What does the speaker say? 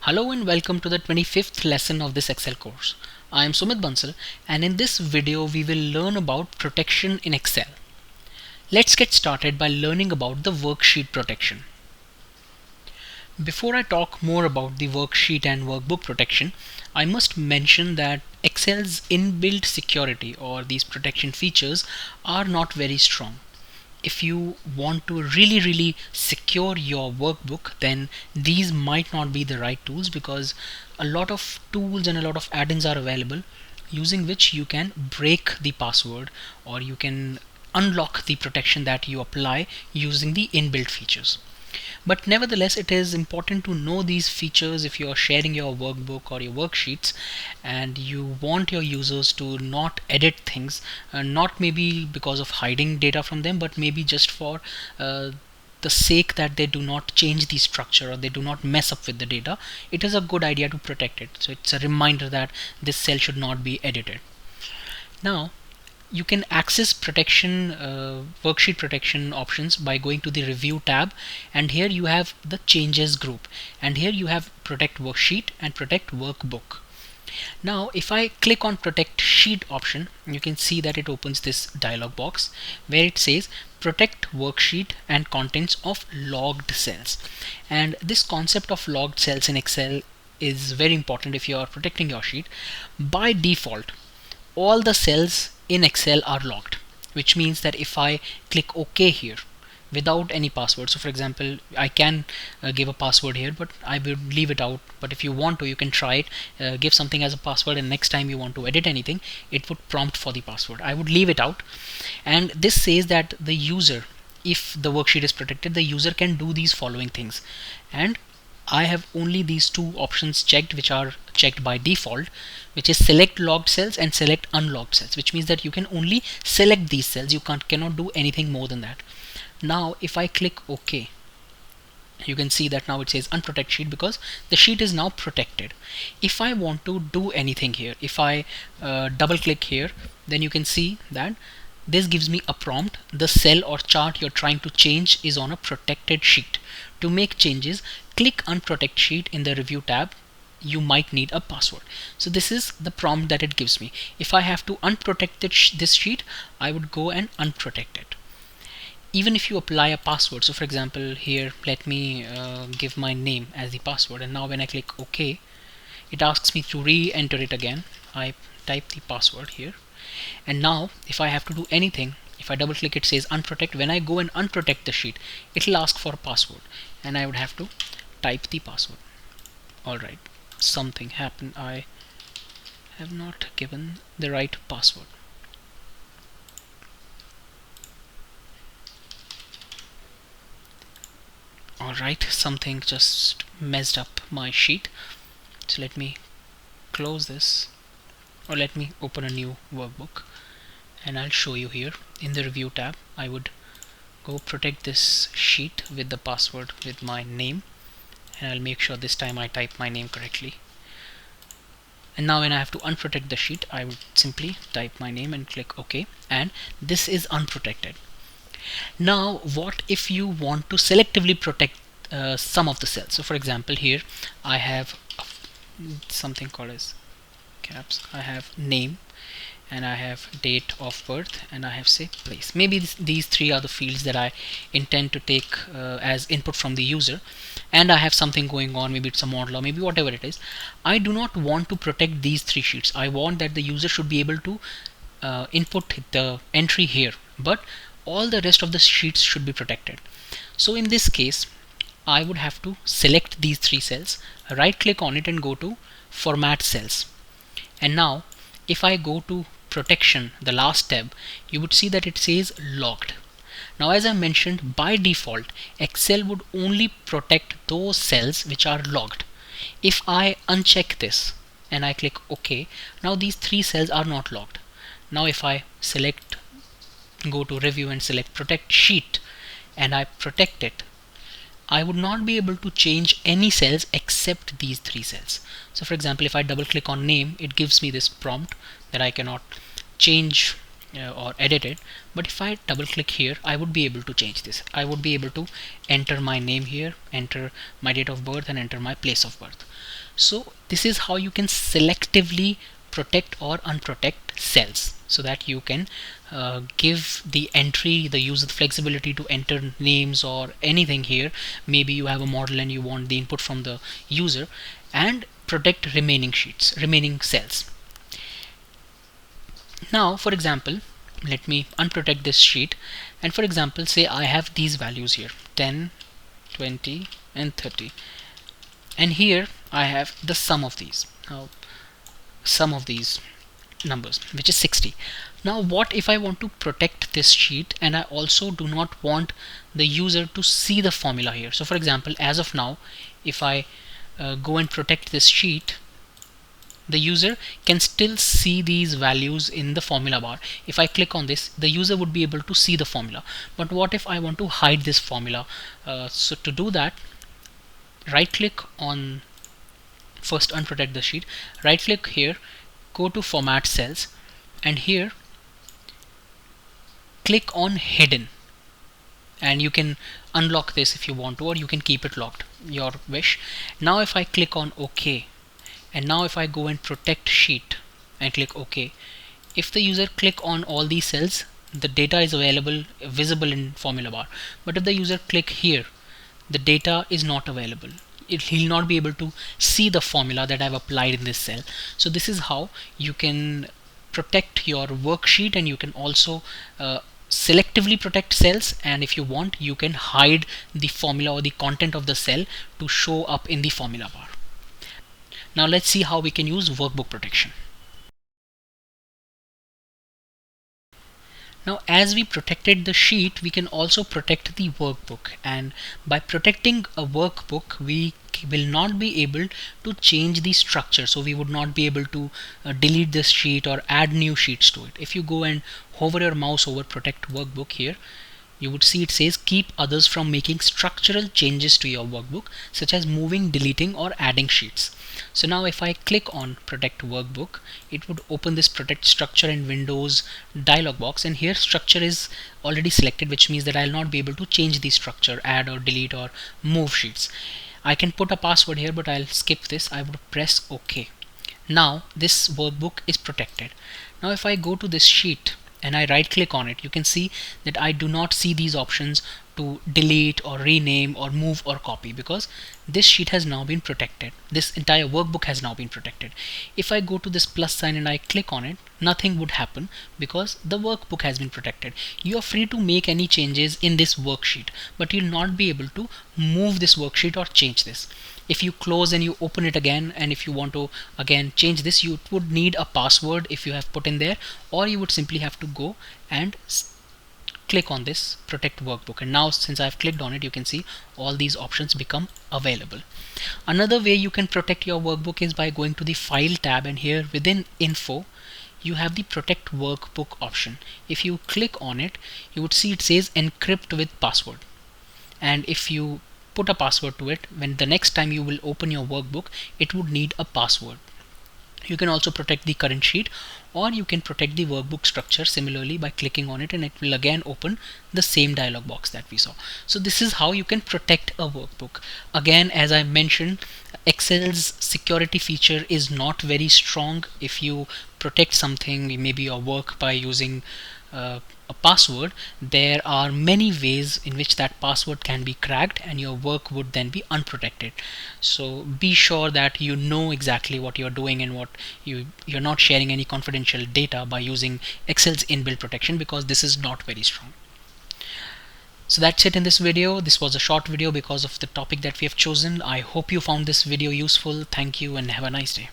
Hello and welcome to the 25th lesson of this Excel course. I am Sumit Bansal and in this video we will learn about protection in Excel. Let's get started by learning about the worksheet protection. Before I talk more about the worksheet and workbook protection, I must mention that Excel's inbuilt security or these protection features are not very strong. If you want to really secure your workbook, then these might not be the right tools, because a lot of tools and a lot of add-ins are available using which you can break the password or you can unlock the protection that you apply using the inbuilt features. But nevertheless, it is important to know these features if you are sharing your workbook or your worksheets and you want your users to not edit things, not maybe because of hiding data from them, but maybe just for the sake that they do not change the structure or they do not mess up with the data. It is a good idea to protect it. So it's a reminder that this cell should not be edited. Now, you can access protection worksheet protection options by going to the review tab, and here you have the changes group, and here you have protect worksheet and protect workbook. Now if I click on protect sheet option, you can see that it opens this dialog box where it says protect worksheet and contents of logged cells. And this concept of logged cells in Excel is very important if you are protecting your sheet. By default, all the cells in Excel are logged, which means that if I click OK here without any password, so for example I can give a password here, but I would leave it out. But if you want to, you can try it, give something as a password, and next time you want to edit anything, it would prompt for the password. I would leave it out, and this says that the user, if the worksheet is protected, the user can do these following things. And I have only these two options checked, which are checked by default, which is select logged cells and select unlogged cells, which means that you can only select these cells. You cannot do anything more than that. Now if I click OK, you can see that now it says unprotect sheet because the sheet is now protected. If I want to do anything here, if I double click here, then you can see that this gives me a prompt. The cell or chart you're trying to change is on a protected sheet. To make changes, click unprotect sheet in the review tab. You might need a password. So this is the prompt that it gives me. If I have to unprotect this sheet, I would go and unprotect it. Even if you apply a password, so for example here, let me give my name as the password, and now when I click OK, it asks me to re-enter it again. I type the password here, and now if I have to do anything, if I double click, it says unprotect. When I go and unprotect the sheet, it will ask for a password and I would have to type the password. Alright, something happened. I have not given the right password. Alright, something just messed up my sheet. So let me close this, or let me open a new workbook, and I'll show you here in the review tab. I would go protect this sheet with the password with my name, and I'll make sure this time I type my name correctly. And now when I have to unprotect the sheet, I would simply type my name and click OK, and this is unprotected. Now what if you want to selectively protect some of the cells? So for example here I have something called as caps. I have name, and I have date of birth, and I have say place. Maybe these three are the fields that I intend to take as input from the user, and I have something going on, maybe it's a model or maybe whatever it is. I do not want to protect these three sheets. I want that the user should be able to input the entry here, but all the rest of the sheets should be protected. So in this case, I would have to select these three cells, right click on it and go to format cells. And now if I go to protection, the last tab, you would see that it says logged. Now as I mentioned, by default Excel would only protect those cells which are logged. If I uncheck this and I click OK, now these three cells are not logged. Now if I go to review and select protect sheet and I protect it, I would not be able to change any cells except these three cells. So for example, if I double click on name, it gives me this prompt that I cannot change or edit it. But if I double click here, I would be able to change this. I would be able to enter my name here, enter my date of birth, and enter my place of birth. So this is how you can selectively protect or unprotect cells, so that you can give the entry the user the flexibility to enter names or anything here. Maybe you have a model and you want the input from the user, and protect remaining cells. Now for example, let me unprotect this sheet, and for example say I have these values here, 10, 20 and 30, and here I have the sum of these. Now sum of these numbers, which is 60. Now what if I want to protect this sheet and I also do not want the user to see the formula here? So for example, as of now, if I go and protect this sheet, the user can still see these values in the formula bar. If I click on this, the user would be able to see the formula. But what if I want to hide this formula? So to do that, right click on, first unprotect the sheet, right click here, go to format cells, and here click on hidden, and you can unlock this if you want to, or you can keep it locked, your wish. Now if I click on OK, and now if I go and protect sheet and click OK, if the user click on all these cells, the data is visible in formula bar. But if the user click here, the data is not available. He'll not be able to see the formula that I've applied in this cell. So this is how you can protect your worksheet, and you can also selectively protect cells, and if you want, you can hide the formula or the content of the cell to show up in the formula bar. Now let's see how we can use workbook protection. Now as we protected the sheet, we can also protect the workbook, and by protecting a workbook we will not be able to change the structure. So we would not be able to delete this sheet or add new sheets to it. If you go and hover your mouse over protect workbook here, you would see it says keep others from making structural changes to your workbook, such as moving, deleting or adding sheets. So now if I click on protect workbook, it would open this protect structure in Windows dialog box, and here structure is already selected, which means that I'll not be able to change the structure, add or delete or move sheets. I can put a password here, but I'll skip this. I would press OK. Now this workbook is protected. Now if I go to this sheet and I right click on it, you can see that I do not see these options to delete or rename or move or copy, because this sheet has now been protected. This entire workbook has now been protected. If I go to this plus sign and I click on it, nothing would happen because the workbook has been protected. You are free to make any changes in this worksheet, but you'll not be able to move this worksheet or change this. If you close and you open it again, and if you want to again change this, you would need a password if you have put in there, or you would simply have to go and click on this protect workbook. And now since I've clicked on it, you can see all these options become available. Another way you can protect your workbook is by going to the file tab, and here within info you have the protect workbook option. If you click on it, you would see it says encrypt with password, and if you put a password to it, when the next time you will open your workbook, it would need a password. You can also protect the current sheet, or you can protect the workbook structure similarly by clicking on it, and it will again open the same dialog box that we saw. So this is how you can protect a workbook. Again, as I mentioned, Excel's security feature is not very strong. If you protect something, maybe your work, by using a password, there are many ways in which that password can be cracked and your work would then be unprotected. So be sure that you know exactly what you're doing, and what you're not sharing any confidential data by using Excel's inbuilt protection, because this is not very strong. So that's it in this video. This was a short video because of the topic that we have chosen. I hope you found this video useful. Thank you and have a nice day.